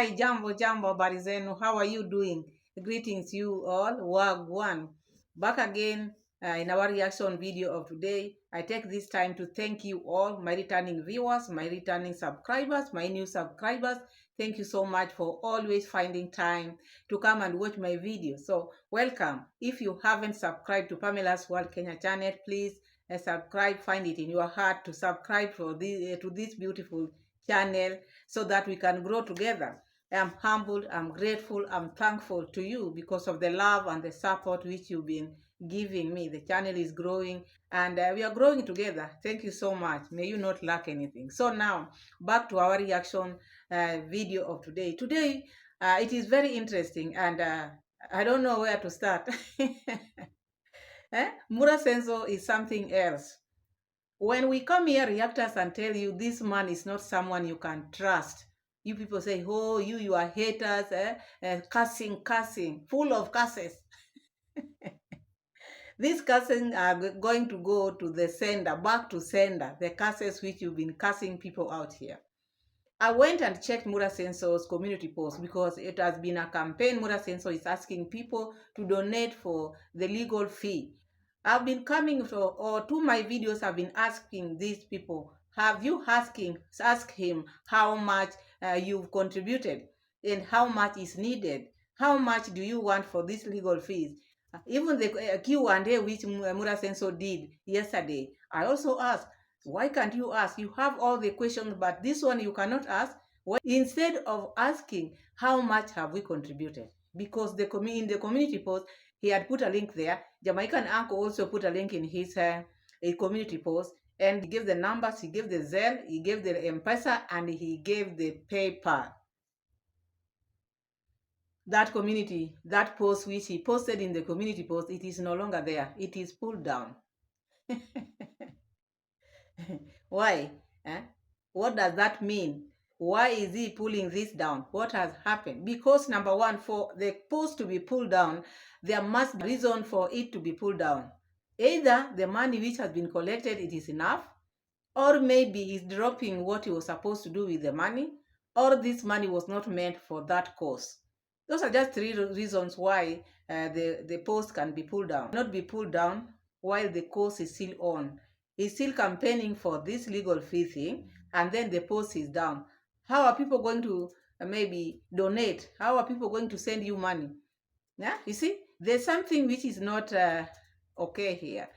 Hi, jambo, habari zenu. How are you doing? Greetings you all. Wagwan. Back again in our reaction video of today. I take this time to thank you all, my returning viewers, my returning subscribers, my new subscribers. Thank you so much for always finding time to come and watch my video. So welcome. If you haven't subscribed to Pamela's World Kenya channel, please subscribe. Find it in your heart to subscribe for to this beautiful channel so that we can grow together. I'm humbled, I'm grateful, I'm thankful to you because of the love and the support which you've been giving me. The channel is growing and we are growing together. Thank you so much. May you not lack anything. So now, back to our reaction video of today. Today, it is very interesting and I don't know where to start. Muraseno is something else. When we come here, reactors, and tell you this man is not someone you can trust, you people say, oh, you are haters, cursing, full of curses. These curses are going to go to the sender, back to sender, the curses which you've been cursing people out here. I went and checked Muraseno's community post because it has been a campaign. Muraseno is asking people to donate for the legal fee. I've been coming to my videos, I've been asking these people, have you ask him how much you've contributed and how much is needed? How much do you want for these legal fees? Even the Q&A which Muraseno did yesterday, I also asked, why can't you ask? You have all the questions, but this one you cannot ask. Instead of asking, how much have we contributed? Because in the community post, he had put a link there. Jamaican Uncle also put a link in his a community post, and he gave the numbers, he gave the Zelle, he gave the M-Pesa, and he gave the PayPal. That post which he posted in the community post, it is no longer there. It is pulled down. Why? What does that mean? Why is he pulling this down? What has happened? Because number one, for the post to be pulled down, there must be a reason for it to be pulled down. Either the money which has been collected, it is enough, or maybe he's dropping what he was supposed to do with the money, or this money was not meant for that cause. Those are just three reasons why the post can be pulled down. Not be pulled down while the cause is still on. He's still campaigning for this legal fee thing, and then the post is down. How are people going to maybe donate? How are people going to send you money? Yeah, you see, there's something which is not okay here.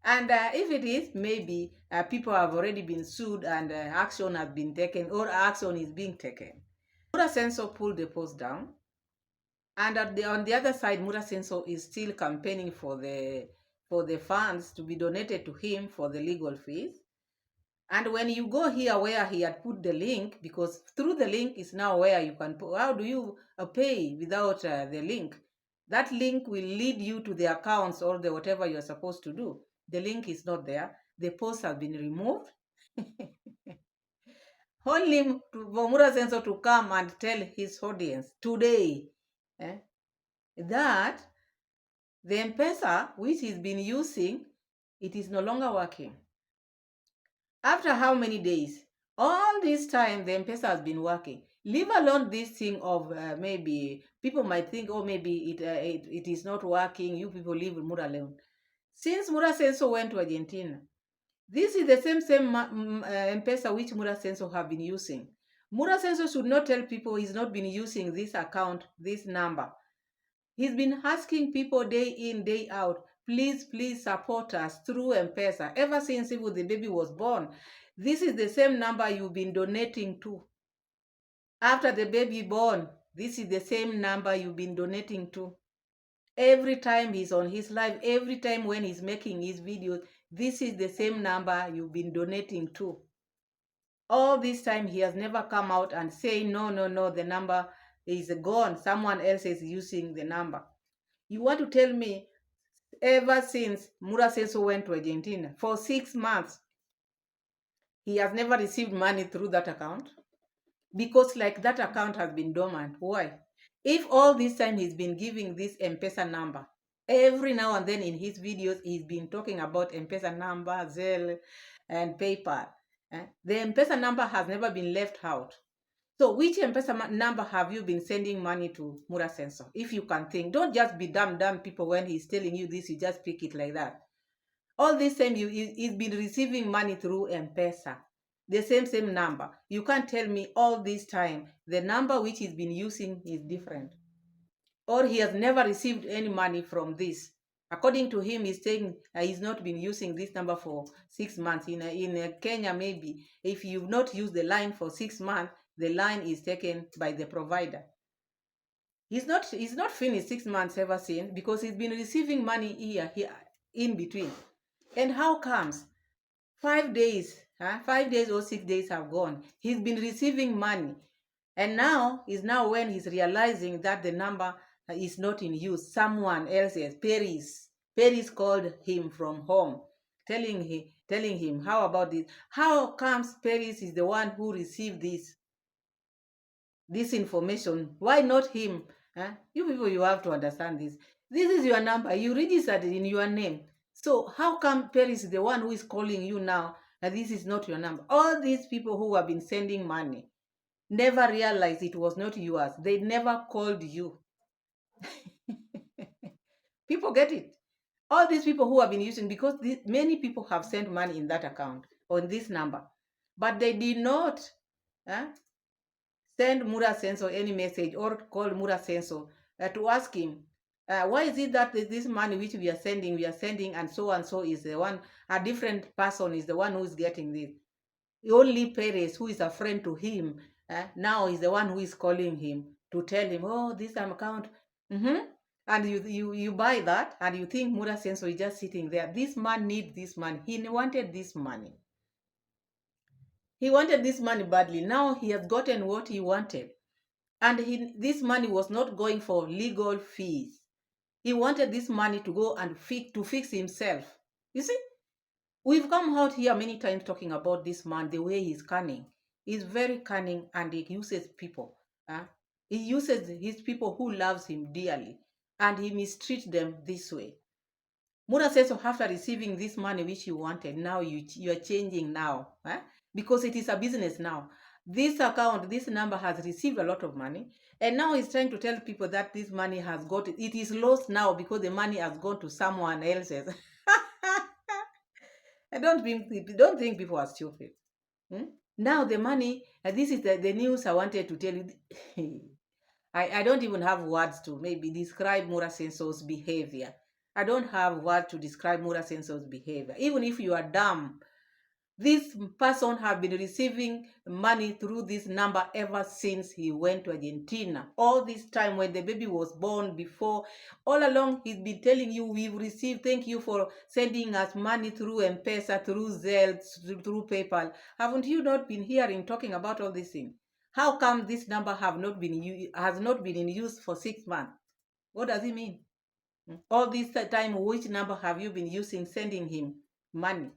And if it is, maybe people have already been sued and action has been taken, or action is being taken. Muraseno pulled the post down. And on the other side, Muraseno is still campaigning for the funds to be donated to him for the legal fees. And when you go here where he had put the link, because through the link is now where you can put, how do you pay without the link? That link will lead you to the accounts or the whatever you're supposed to do. The link is not there. The post has been removed. Only for Muraseno to come and tell his audience today that the M-Pesa, which he's been using, it is no longer working. After how many days? All this time, the M-Pesa has been working. Leave alone this thing of maybe people might think, oh, maybe it is not working. You people leave Mura alone. Since Muraseno went to Argentina, this is the same M-Pesa which Muraseno have been using. Muraseno should not tell people he's not been using this account, this number. He's been asking people day in, day out, please support us through M-Pesa. Ever since even the baby was born, this is the same number you've been donating to. After the baby born, this is the same number you've been donating to. Every time he's on his live, every time when he's making his videos, this is the same number you've been donating to. All this time, he has never come out and say, no, the number is gone. Someone else is using the number. You want to tell me, ever since Muraseno went to Argentina, for 6 months, he has never received money through that account? Because like that account has been dormant. Why? If all this time he's been giving this M-Pesa number, every now and then in his videos, he's been talking about M-Pesa number, Zelle, and PayPal. The M-Pesa number has never been left out. So which M-Pesa number have you been sending money to Muraseno? If you can think, don't just be dumb people when he's telling you this, you just pick it like that. All this time he's been receiving money through M-Pesa. The same number. You can't tell me all this time the number which he's been using is different. Or he has never received any money from this. According to him, he's saying he's not been using this number for 6 months. In Kenya, maybe, if you've not used the line for 6 months, the line is taken by the provider. He's not finished 6 months ever since, because he's been receiving money here in between. And how comes 5 days, 5 days or 6 days have gone, he's been receiving money, and now is when he's realizing that the number is not in use. Someone else's, Paris called him from home, telling him, how about this? How comes Paris is the one who received this information? Why not him? You people, you have to understand this. This is your number. You registered it in your name. So how come Paris is the one who is calling you now and this is not your number? All these people who have been sending money never realized it was not yours. They never called you. People get it. All these people who have been using, because many people have sent money in that account on this number, but they did not send Muraseno any message or call Muraseno to ask him, why is it that this money which we are sending and so is the one, a different person is the one who is getting this. Only Perez, who is a friend to him, now is the one who is calling him to tell him, oh, this account. And you buy that and you think Muraseno is just sitting there. This man needs this money. He wanted this money. He wanted this money badly. Now he has gotten what he wanted. And this money was not going for legal fees. He wanted this money to go and fix himself. You see, we've come out here many times talking about this man, the way he's cunning. He's very cunning, and he uses people. He uses his people who loves him dearly, and he mistreats them this way. Muraseno, after receiving this money which you wanted, now you are changing now, because it is a business now. This account, this number has received a lot of money, and now he's trying to tell people that this money has got, it is lost now because the money has gone to someone else's. I don't think people are stupid. Now the money, this is the news I wanted to tell you. I don't even have words to maybe describe Muraseno's behavior. I don't have words to describe Muraseno's behavior. Even if you are dumb, this person has been receiving money through this number ever since he went to Argentina. All this time when the baby was born, before, all along he's been telling you, we've received, thank you for sending us money through M-Pesa, through Zelle, through PayPal. Haven't you not been hearing talking about all these things? How come this number has not been in use for 6 months? What does it mean? All this time, which number have you been using sending him money?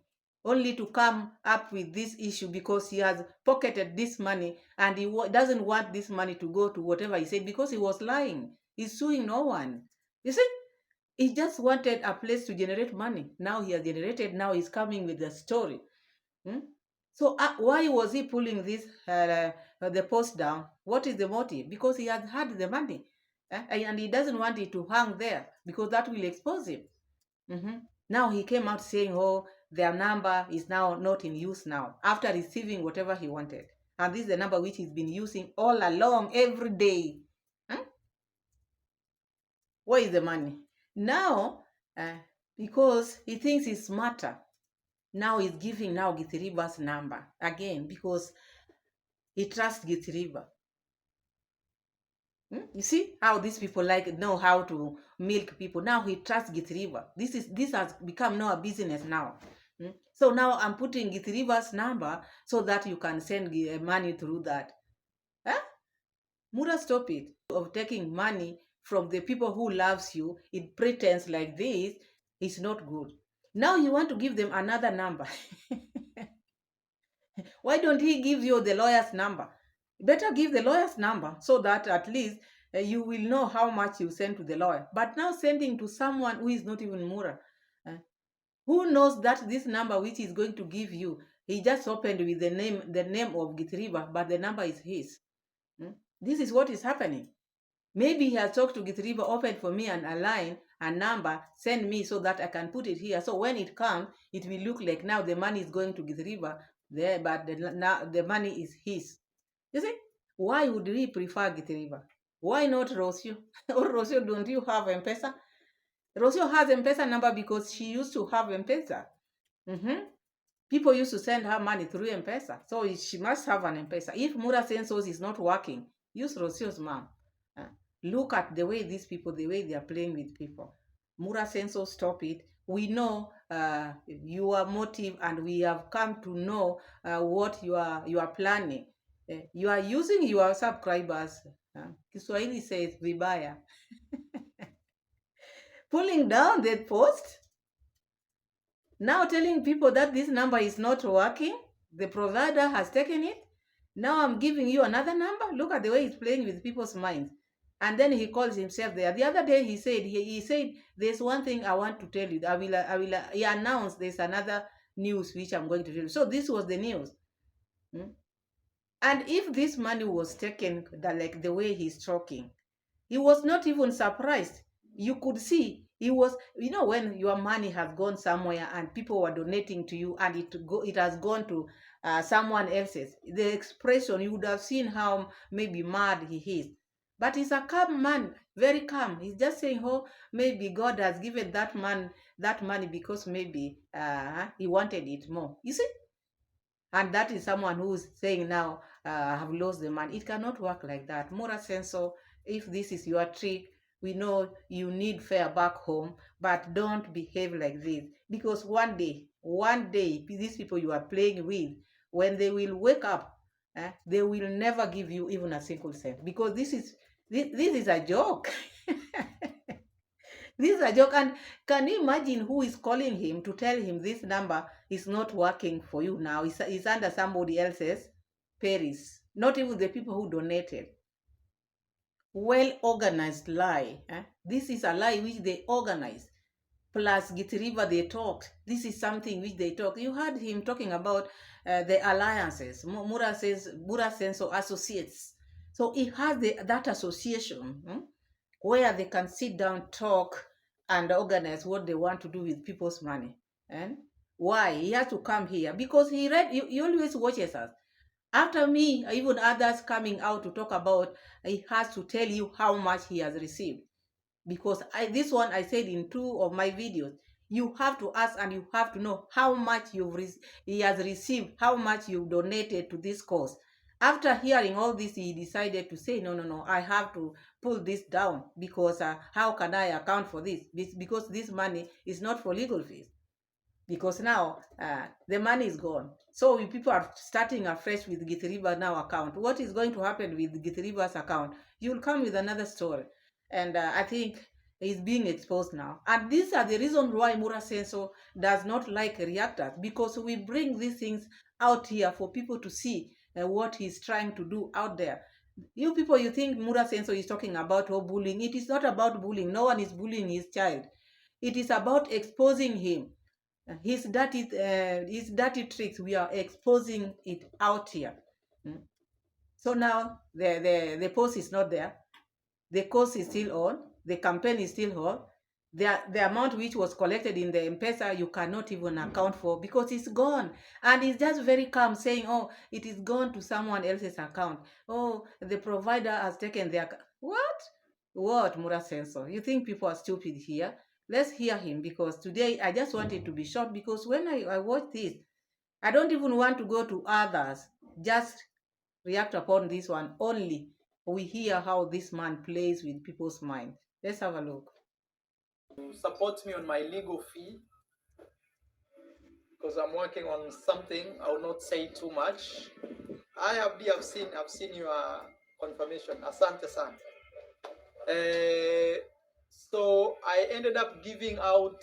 Only to come up with this issue because he has pocketed this money and he doesn't want this money to go to whatever he said, because he was lying. He's suing no one. You see, he just wanted a place to generate money. Now he has generated, now he's coming with the story. So why was he pulling this the post down? What is the motive? Because he has had the money, and he doesn't want it to hang there because that will expose him. Now he came out saying, oh, their number is now not in use now, after receiving whatever he wanted. And this is the number which he's been using all along, every day. Where is the money? Now, because he thinks he's smarter, now he's giving now Githiriba's number again because he trusts Githiriba. You see how these people know how to milk people. Now he trusts Githiriba. This has become now a business now. So now I'm putting Githiriba's number so that you can send money through that. Mura, stop it. Of taking money from the people who loves you in pretense like this is not good. Now you want to give them another number. Why don't he give you the lawyer's number? Better give the lawyer's number so that at least you will know how much you send to the lawyer. But now sending to someone who is not even Mura, who knows that this number which is going to give you, he just opened with the name of Githiriba, but the number is his. This is what is happening. Maybe he has talked to Githriba, open for me and a line, a number, send me so that I can put it here. So when it comes, it will look like now the money is going to Githriba there, but now the money is his. You see, why would we prefer Githriba? Why not Rosio? Or Rosio, don't you have M-Pesa? Rosio has M-Pesa number because she used to have M-Pesa. People used to send her money through M-Pesa. So she must have an M-Pesa. If Murasenso's is not working, use Rosio's mom. Look at the way these people, the way they are playing with people. Murasenso, stop it. We know your motive, and we have come to know what you are planning. You are using your subscribers. Kiswahili says vibaya. Pulling down that post. Now telling people that this number is not working. The provider has taken it. Now I'm giving you another number. Look at the way he's playing with people's minds. And then he calls himself there. The other day he said, there's one thing I want to tell you. He announced there's another news which I'm going to tell you. So this was the news. And if this money was taken like the way he's talking, he was not even surprised. You could see he was, when your money has gone somewhere and people were donating to you, and it has gone to someone else's, the expression, you would have seen how maybe mad he is. But he's a calm man, very calm. He's just saying, oh, maybe God has given that man that money because maybe he wanted it more. You see? And that is someone who's saying now, I have lost the money. It cannot work like that. Muraseno, if this is your trick, we know you need fare back home, but don't behave like this. Because one day, these people you are playing with, when they will wake up, they will never give you even a single cent. Because this is a joke. This is a joke. And can you imagine who is calling him to tell him this number is not working for you now? It's under somebody else's Paris. Not even the people who donated. Well-organized lie. This is a lie which they organized. Plus Githriba, they talked. This is something which they talk. You heard him talking about the alliances. Murasenso associates. So he has that association where they can sit down, talk, and organize what they want to do with people's money. And why? He has to come here because he always watches us. After me, even others coming out to talk about, he has to tell you how much he has received. Because this one I said in 2 of my videos, you have to ask and you have to know how much he has received, how much you've donated to this cause. After hearing all this, he decided to say, no, I have to pull this down because how can I account for this? Because this money is not for legal fees. Because now the money is gone. So people are starting afresh with Githriba now account. What is going to happen with Githriba's account? You'll come with another story. And I think he's being exposed now. And these are the reasons why Muraseno does not like reactors, because we bring these things out here for people to see what he's trying to do out there. You people, you think Muraseno is talking about bullying. It is not about bullying. No one is bullying his child. It is about exposing him. His dirty tricks, we are exposing it out here. So now the post is not there. The cost is still on. The campaign is still on. The amount which was collected in the M-Pesa, you cannot even account for because it's gone. And it's just very calm saying, oh, it is gone to someone else's account. Oh, the provider has taken their... What, Muraseno? You think people are stupid here? Let's hear him, because today I just wanted to be short, because when I watch this, I don't even want to go to others. Just react upon this one only. We hear how this man plays with people's mind. Let's have a look. Support me on my legal fee because I'm working on something. I will not say too much. I've seen your confirmation. Asante sana. So I ended up giving out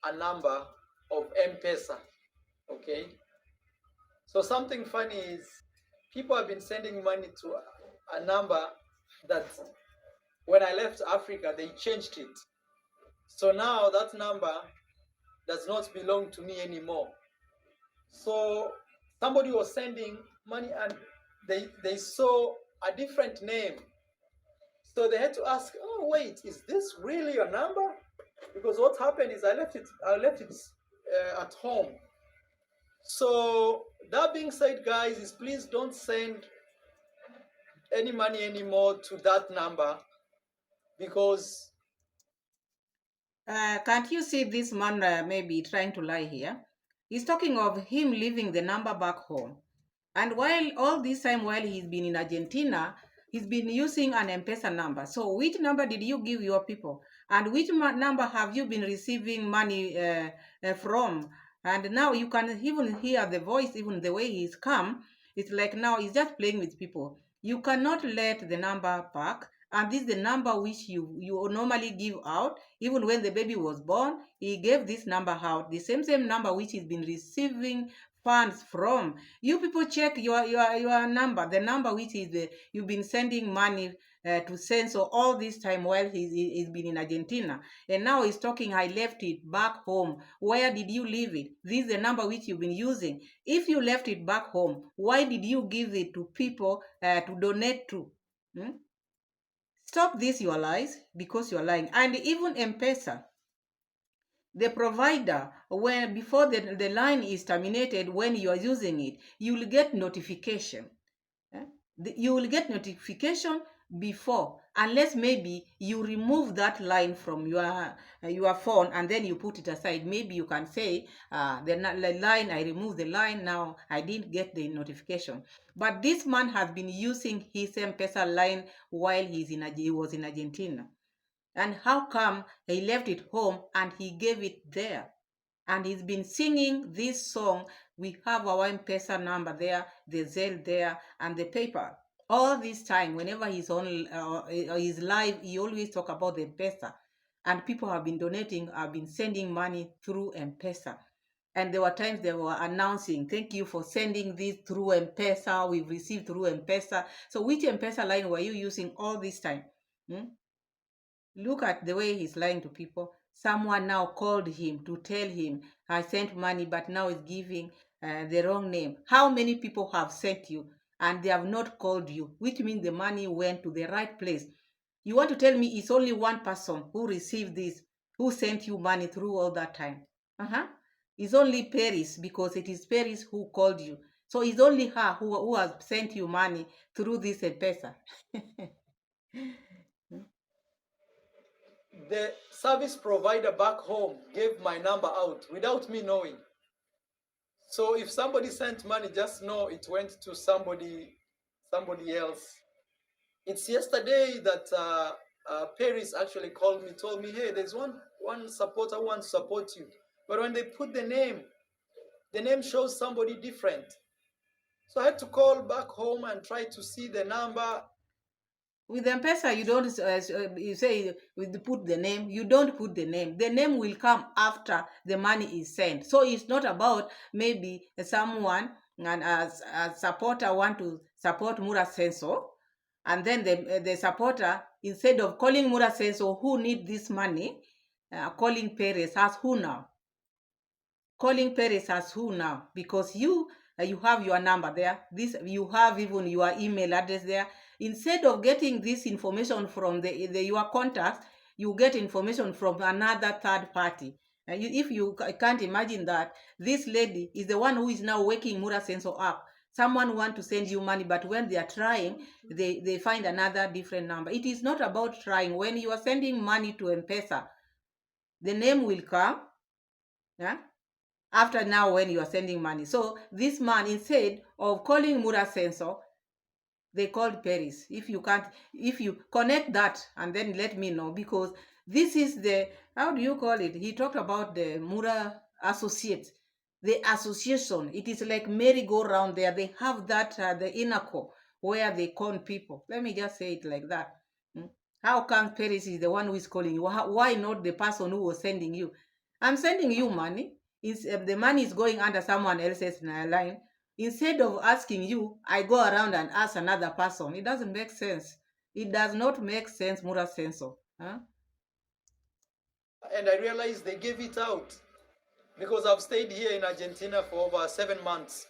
a number of M-Pesa. Okay. So something funny is people have been sending money to a number that when I left Africa, they changed it. So now that number does not belong to me anymore. So somebody was sending money and they saw a different name. So they had to ask, oh wait, is this really your number? Because what happened is I left it at home. So that being said, guys, is please don't send any money anymore to that number, because Can't you see this man maybe trying to lie here? He's talking of him leaving the number back home. And while all this time, while he's been in Argentina, he's been using an M-Pesa number. So which number did you give your people? And which number have you been receiving money from? And now you can even hear the voice, even the way he's come. It's like now he's just playing with people. You cannot let the number back. And this is the number which you normally give out. Even when the baby was born, he gave this number out, the same number which he's been receiving funds from. You people check your number, the number which is you've been sending money to send. So all this time while he's been in Argentina, and now he's talking, I left it back home. Where did you leave it? This is the number which you've been using. If you left it back home, why did you give it to people to donate to? Hmm? Stop this, your lies, because you're lying. And even M-Pesa, the provider, when before the line is terminated, when you are using it, you will get notification. You will get notification before, unless maybe you remove that line from your phone and then you put it aside. Maybe you can say the line, I removed the line, now I didn't get the notification. But this man has been using his M-Pesa line while he was in Argentina. And how come he left it home and he gave it there? And he's been singing this song. We have our M-Pesa number there, the Zelle there, and the paper. All this time, whenever he's on his live, he always talk about the M-Pesa. And people have been donating, have been sending money through M-Pesa. And there were times they were announcing, thank you for sending this through M-Pesa. We've received through M-Pesa. So which M-Pesa line were you using all this time? Hmm? Look at the way he's lying to people. Someone now called him to tell him, I sent money, but now it's giving the wrong name. How many people have sent you and they have not called you, which means the money went to the right place? You want to tell me it's only one person who received this, who sent you money through all that time? Uh-huh. It's only Paris, because it is Paris who called you. So it's only her who has sent you money through this M-Pesa. the service provider back home gave my number out without me knowing. So if somebody sent money, just know it went to somebody else. It's yesterday that Paris actually called me, told me, hey, there's one supporter who wants to support you. But when they put the name shows somebody different. So I had to call back home and try to see the number. With M-Pesa, you don't, you say, put the name. You don't put the name. The name will come after the money is sent. So it's not about maybe someone and a supporter want to support Muraseno, and then the supporter, instead of calling Muraseno who need this money, calling Perez as who now? Calling Perez as who now? Because you have your number there. This, you have even your email address there. Instead of getting this information from your contacts, you get information from another third party. If you can't imagine that this lady is the one who is now waking Muraseno up. Someone want to send you money, but when they are trying, they find another different number. It is not about trying. When you are sending money to M-Pesa, the name will come. Yeah, after now when you are sending money. So this man, instead of calling Muraseno, they called Paris. If you connect that and then let me know, because this is the, how do you call it? He talked about the Mura Associates, the association. It is like merry-go-round there. They have that, the inner core, where they con people. Let me just say it like that. How come Paris is the one who is calling you? Why not the person who was sending you? I'm sending you money. The money is going under someone else's line. Instead of asking you, I go around and ask another person. It doesn't make sense. It does not make sense, Muraseno. Huh? And I realized they gave it out because I've stayed here in Argentina for over 7 months.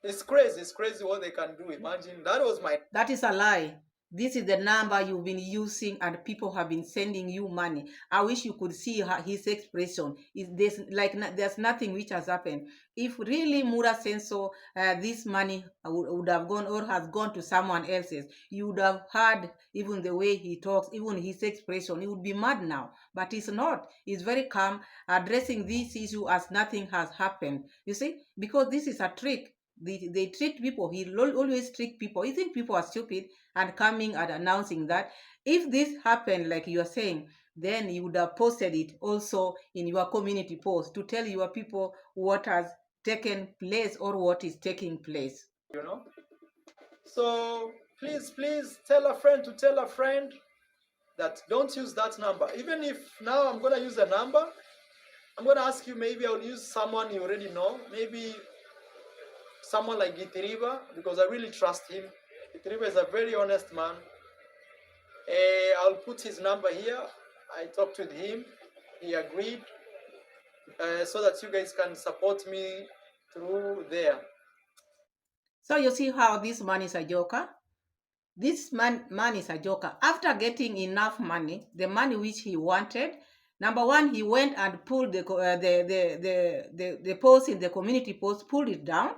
It's crazy. It's crazy what they can do. Imagine that was my. That is a lie. This is the number you've been using, and people have been sending you money. I wish you could see his expression. There's nothing which has happened. If really Muraseno, this money would have gone or has gone to someone else's, you would have heard even the way he talks, even his expression. He would be mad now, but he's not. He's very calm, addressing this issue as nothing has happened. You see, because this is a trick. They trick people. He always trick people. He think people are stupid and coming and announcing that. If this happened, like you are saying, then you would have posted it also in your community post to tell your people what has taken place or what is taking place. So please tell a friend to tell a friend that don't use that number. Even if now I'm gonna use a number, I'm gonna ask you, maybe I'll use someone you already know, maybe someone like Gitiriba, because I really trust him. Gitiriba is a very honest man. I'll put his number here. I talked with him. He agreed, so that you guys can support me through there. So you see how this man is a joker? This man is a joker. After getting enough money, the money which he wanted, number one, he went and pulled the post in the community post, pulled it down.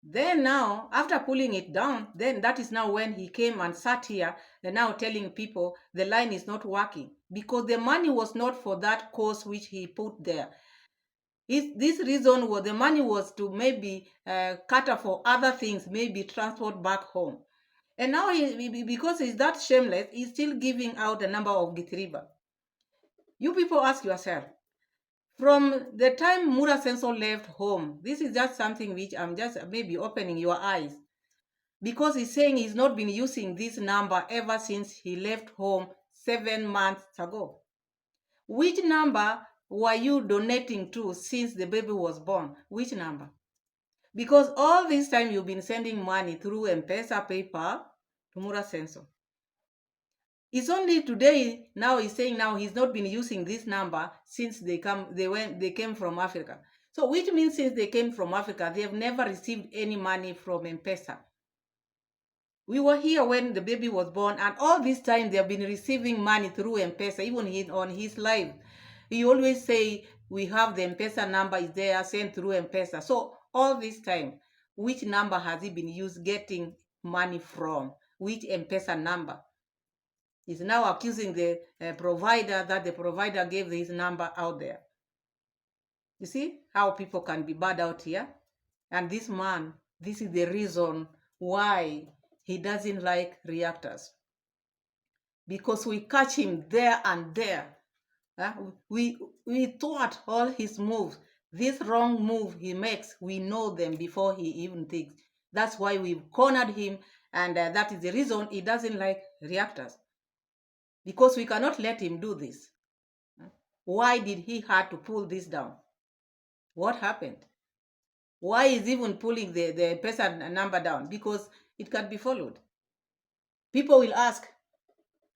Then now, after pulling it down, then that is now when he came and sat here and now telling people the line is not working because the money was not for that cause which he put there. This reason was the money was to maybe cater for other things, maybe transport back home. And now, because he's that shameless, he's still giving out a number of Gitriba. You people ask yourself, from the time Muraseno left home, this is just something which I'm just maybe opening your eyes. Because he's saying he's not been using this number ever since he left home 7 months ago. Which number were you donating to since the baby was born? Which number? Because all this time you've been sending money through M-Pesa, PayPal to Muraseno. It's only today now he's saying now he's not been using this number since they came from Africa. So which means since they came from Africa, they have never received any money from M-Pesa. We were here when the baby was born, and all this time they have been receiving money through M-Pesa, even on his live. He always say, we have the M-Pesa number is there, sent through M-Pesa. So all this time, which number has he been used getting money from? Which M-Pesa number? He's now accusing the provider that the provider gave his number out there. You see how people can be bad out here? And this man, this is the reason why he doesn't like reactors. Because we catch him there and there. We thought all his moves, this wrong move he makes, we know them before he even thinks. That's why we've cornered him, and that is the reason he doesn't like reactors. Because we cannot let him do this. Why did he have to pull this down? What happened? Why is even pulling the person number down? Because it can be followed. People will ask.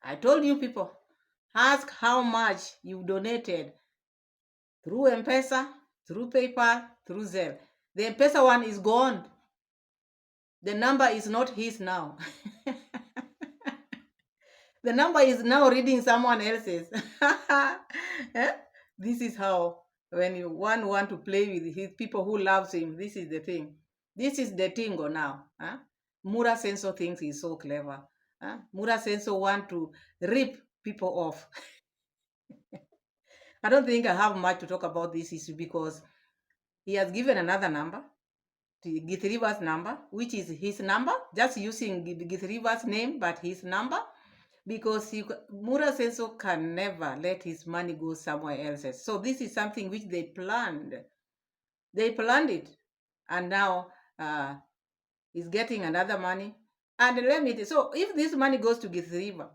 I told you people, ask how much you donated through M-Pesa, through PayPal, through Zelle. The M-Pesa one is gone. The number is not his now. The number is now reading someone else's. This is how, when you want to play with his people who loves him, this is the thing. This is the tingo now. Muraseno thinks he's so clever. Muraseno want to rip people off. I don't think I have much to talk about this issue because he has given another number, Githriba's number, which is his number, just using Githriba's name, but his number, because Muraseno can never let his money go somewhere else. So this is something which they planned. They planned it, and now he's getting another money. And let me, so if this money goes to Githriba,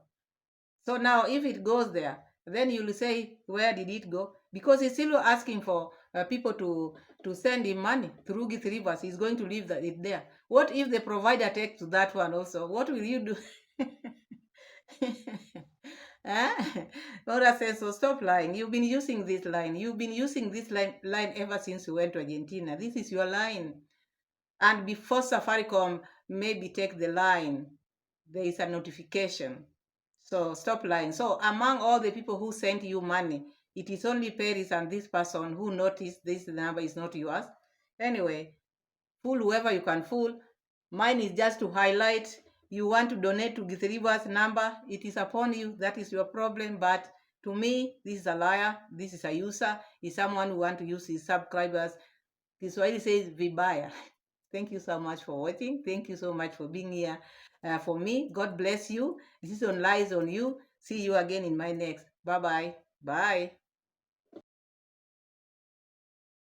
so now if it goes there, then you'll say, where did it go? Because he's still asking for people to send him money through Githriba. He's going to leave it there. What if the provider takes to that one also? What will you do? Laura says, so stop lying. You've been using this line. You've been using this line ever since you went to Argentina. This is your line. And before Safaricom maybe take the line, there is a notification. So stop lying. So among all the people who sent you money, it is only Paris and this person who noticed this number is not yours. Anyway, fool whoever you can fool. Mine is just to highlight. You want to donate to Githriba's number, it is upon you. That is your problem. But to me, this is a liar. This is a user. Is someone who want to use his subscribers. Kiswahili says vibaya. Thank you so much for watching. Thank you so much for being here for me. God bless you. This is on Lies on You. See you again in my next. Bye-bye. Bye.